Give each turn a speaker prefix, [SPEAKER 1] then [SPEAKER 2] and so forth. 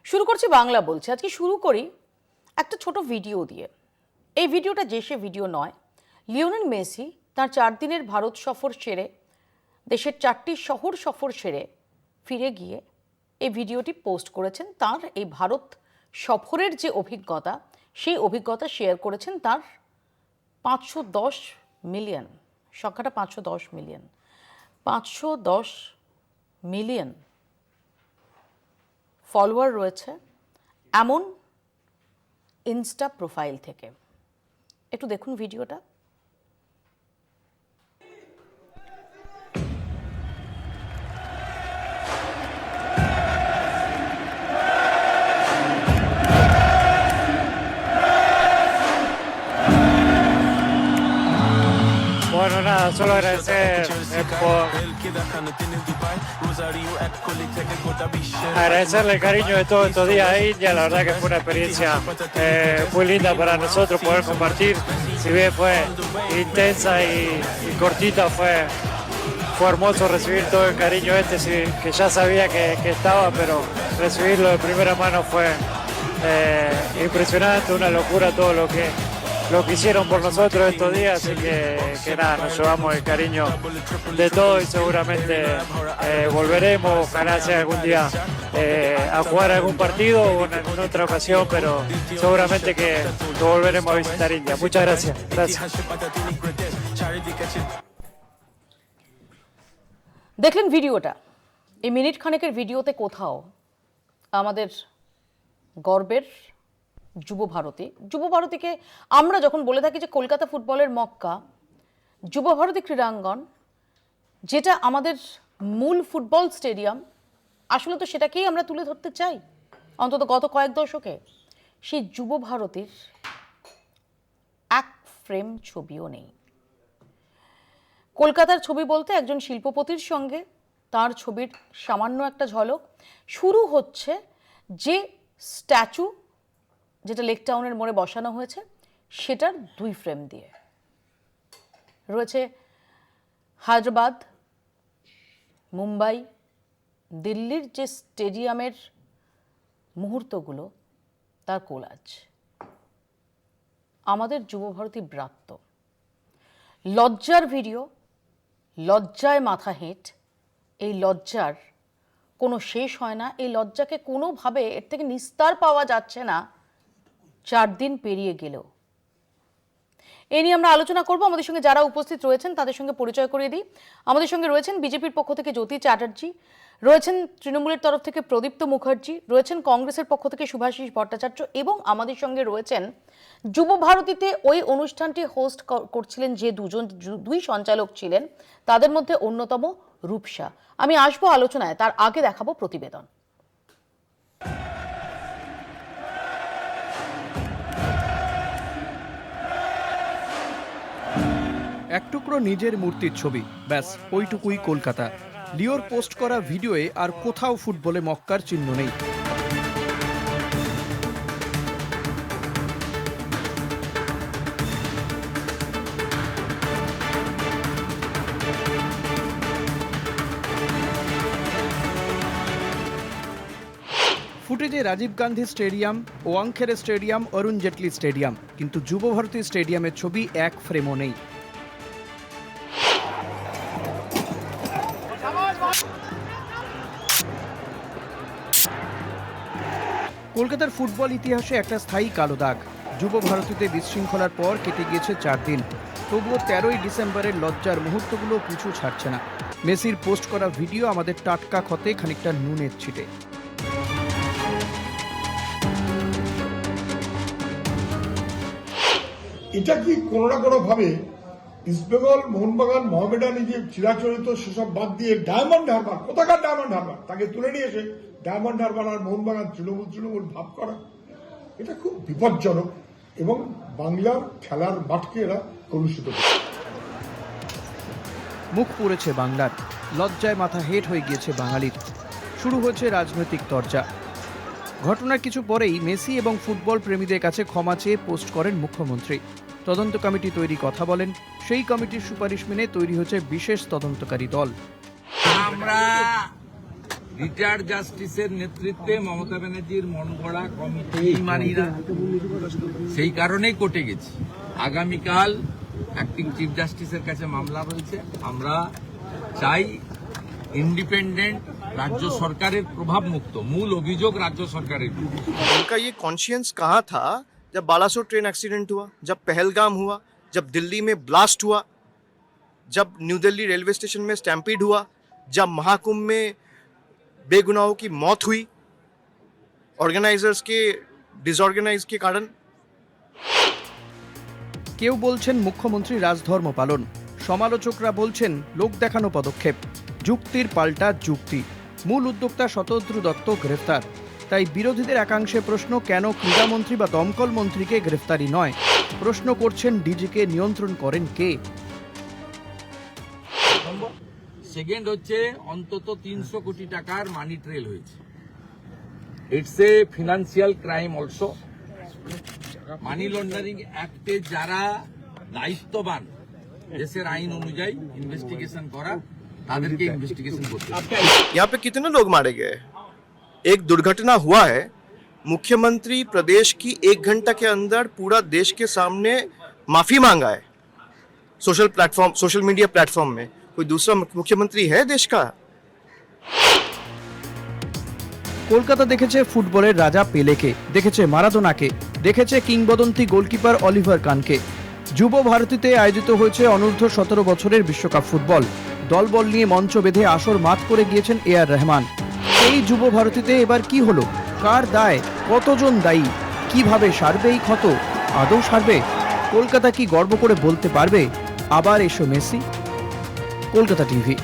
[SPEAKER 1] শুরু করছি বাংলা বলছি। আজকে শুরু করি একটা ছোট ভিডিও দিয়ে। এই ভিডিওটা যে সে ভিডিও নয়। লিওনেল মেসি তার 4 দিনের ভারত সফর সেরে, দেশের 4টি শহর সফর সেরে ফিরে গিয়ে এই ভিডিওটি পোস্ট করেছেন। তার এই ভারত সফরের যে অভিজ্ঞতা, সেই অভিজ্ঞতা শেয়ার করেছেন তার 510 মিলিয়ন, সংখ্যাটা 510 মিলিয়ন, 510 মিলিয়ন ফলোয়ার রয়েছে এমন ইনস্টা প্রোফাইল থেকে। একটু দেখুন ভিডিওটা।
[SPEAKER 2] Bueno, nada, solo agradecer agradecerle el cariño de todos estos días a India. La verdad que fue una experiencia muy linda para nosotros poder compartir. Si bien fue intensa y cortita, fue hermoso recibir todo el cariño que ya sabía que estaba, pero recibirlo de primera mano fue impresionante, una locura todo lo que hicieron por nosotros estos días, así que nada, nos llevamos el cariño de todos y seguramente volveremos, ojalá sea algún día a jugar algún partido o en alguna otra ocasión, pero seguramente que volveremos a visitar India. Muchas gracias.
[SPEAKER 1] দেখলেন ভিডিওটা। এই minute খানেকের ভিডিওতে কোথাও আমাদের গর্বের যুবভারতীকে আমরা যখন বলে থাকি যে কলকাতা ফুটবলের মক্কা, যুবভারতী ক্রীড়াঙ্গন, যেটা আমাদের মূল ফুটবল স্টেডিয়াম, আসলে তো সেটাকেই আমরা তুলে ধরতে চাই অন্তত গত কয়েক দশকে। সেই যুবভারতীর এক ফ্রেম ছবিও নেই। কলকাতার ছবি বলতে একজন শিল্পপতির সঙ্গে তার ছবির সামান্য একটা ঝলক। শুরু হচ্ছে যে স্ট্যাচু যেটা লেক টাউনের মোড়ে বসানো হয়েছে, সেটার 2 ফ্রেম দিয়ে রয়েছে হায়দ্রাবাদ, মুম্বাই, দিল্লির যে স্টেডিয়ামের মুহূর্তগুলো, তার কোলাজ। আমাদের যুবভারতী ব্রাত্য। লজ্জার ভিডিও, লজ্জায় মাথা হেঁট। এই লজ্জার কোনো শেষ হয় না। এই লজ্জাকে কোনোভাবে এর থেকে নিস্তার পাওয়া যাচ্ছে না 4 দিন পেরিয়ে গেলেও। এ নিয়ে আমরা আলোচনা করব। আমাদের সঙ্গে যারা উপস্থিত রয়েছেন তাদের সঙ্গে পরিচয় করিয়ে দিই। আমাদের সঙ্গে রয়েছেন বিজেপির পক্ষ থেকে জ্যোতি চ্যাটার্জি, রয়েছেন তৃণমূলের তরফ থেকে প্রদীপ্ত মুখার্জি, রয়েছেন কংগ্রেসের পক্ষ থেকে শুভাশিস ভট্টাচার্য, এবং আমাদের সঙ্গে রয়েছেন যুবভারতীতে ওই অনুষ্ঠানটি হোস্ট করছিলেন যে দুই সঞ্চালক ছিলেন, তাদের মধ্যে অন্যতম রূপসা। আমি আসবো আলোচনায়, তার আগে দেখাবো প্রতিবেদন।
[SPEAKER 3] এক টুকরো নিজের মূর্তির ছবি, ব্যাস ওইটুকুই কলকাতা। লিওর পোস্ট করা ভিডিওয়ে আর কোথাও ফুটবলে মক্কার চিহ্ন নেই। ফুটেজে Rajib Gandhi stadium, Wankhede stadium, Arun Jaitley stadium, কিন্তু যুবভারতী স্টেডিয়ামের ছবি এক ফ্রেমও নেই। কলকাতার ফুটবল ইতিহাসে একটা স্থায়ী কালো দাগ। যুবভারতীতে বিশৃঙ্খলার পর কেটে গিয়েছে 4 দিন, তবুও 13ই ডিসেম্বরের লজ্জার মুহূর্তগুলো পিছু ছাড়ছে না। মেসির পোস্ট করা ভিডিও আমাদের টাটকা ক্ষতে খানিকটা নুনের ছিটে।
[SPEAKER 4] এটা কি কোনো না কোনো ভাবে ইস্টবেঙ্গল, মোহনবাগান, মোহামেডান, যে চিরাচরিত সেসব বাদ দিয়ে ডায়মন্ড হারবার, কোথাকার ডায়মন্ড হারবার, তাকে তুলে নিয়ে এসে ডায়মন্ড হারবার আর মোহনবাগান তৃণমূল ভাব করা, এটা খুব বিপজ্জনক এবং বাংলার খেলার মাঠকে এরা কলুষিত করে।
[SPEAKER 3] মুখ পুড়েছে বাংলার, লজ্জায় মাথা হেট হয়ে গিয়েছে বাঙালির। শুরু হয়েছে রাজনৈতিক তরজা। ঘটনার কিছু পরেই মেসি এবং ফুটবল প্রেমীদের কাছে ক্ষমা চেয়ে পোস্ট করেন মুখ্যমন্ত্রী। তদন্ত কমিটি তৈরি কথা বলেন। সেই কমিটির সুপারিশ মেনে তৈরি হয়েছে বিশেষ তদন্তকারী দল।
[SPEAKER 5] আমরা রিটায়ার্ড জাস্টিসের নেতৃত্বে মমতা ব্যানার্জির মন গড়া কমিটি মানিরা সেই কারণেই কোর্টে গেছি। আগামীকাল অ্যাক্টিং চিফ জাস্টিসের কাছে মামলা রয়েছে। আমরা চাই ইন্ডিপেন্ডেন্ট রাজ্য সরকারের প্রভাব মুক্ত, মূল অভিযোগ রাজ্য সরকারের বিরুদ্ধে।
[SPEAKER 6] उनका ये कॉन्शियंस कहाँ था जब बालासोर ट्रेन एक्सीडेंट हुआ, जब पहलगाम हुआ, जब दिल्ली में ब्लास्ट हुआ, जब न्यू दिल्ली रेलवे स्टेशन में स्टैम्पीड हुआ, जब महाकुंभ में बेगुनाहों की मौत हुई ऑर्गेनाइजर्स के डिसऑर्गेनाइज के कारण।
[SPEAKER 3] কেউ বলছেন মুখ্যমন্ত্রী রাজধর্ম পালন, সমালোচকরা বলছেন লোক দেখানো পদক্ষেপ, যুক্তির পাল্টা যুক্তি। মূল উদ্যোক্তা শতদ্রু দত্ত গ্রেফতার। তাই বিরোধীদের একাংশে প্রশ্ন, কেন ক্রীড়ামন্ত্রী বা দমকল মন্ত্রীকে গ্রেফতারি নয়? প্রশ্ন করছেন ডিজিকে নিয়ন্ত্রণ করেন কে?
[SPEAKER 5] সেকেন্ড হচ্ছে অন্তত 300 কোটি টাকার মানি ট্রেল হয়েছে। It's a financial crime also. Money laundering অ্যাক্টে যারা দায়িত্ববান দেশের আইন অনুযায়ী ইনভেস্টিগেশন করা, তাদেরকে ইনভেস্টিগেশন করতে হবে।
[SPEAKER 6] यहाँ पे कितने लोग मारे गए? एक दुर्घटना हुआ है, मुख्यमंत्री प्रदेश की 1 घंटा के अंदर पूरा देश के सामने माफी मांगा है सोशल मीडिया प्लेटफॉर्म में। कोई दूसरा मुख्यमंत्री है देश का?
[SPEAKER 3] কলকাতা দেখেছে ফুটবলের রাজা পেলেকে, দেখেছে মারাদোনাকে, দেখেছে কিংবদন্তি গোলকিপার অলিভার কানকে। যুব ভারতীতে আয়োজিত হয়েছে অনূর্ধ্ব 17 বছরের বিশ্বকাপ ফুটবল। দলবল নিয়ে মঞ্চ বেঁধে আসর মাত করে গিয়েছেন এআর রহমান। এই যুব ভারতীতে এবার কি হলো? কার দায়? কতজন দায়ী? কিভাবে সারবে এই ক্ষত? আদৌ সারবে? কলকাতা কি গর্ব করে বলতে পারবে আবার এসো মেসি? কলকাতা টিভি।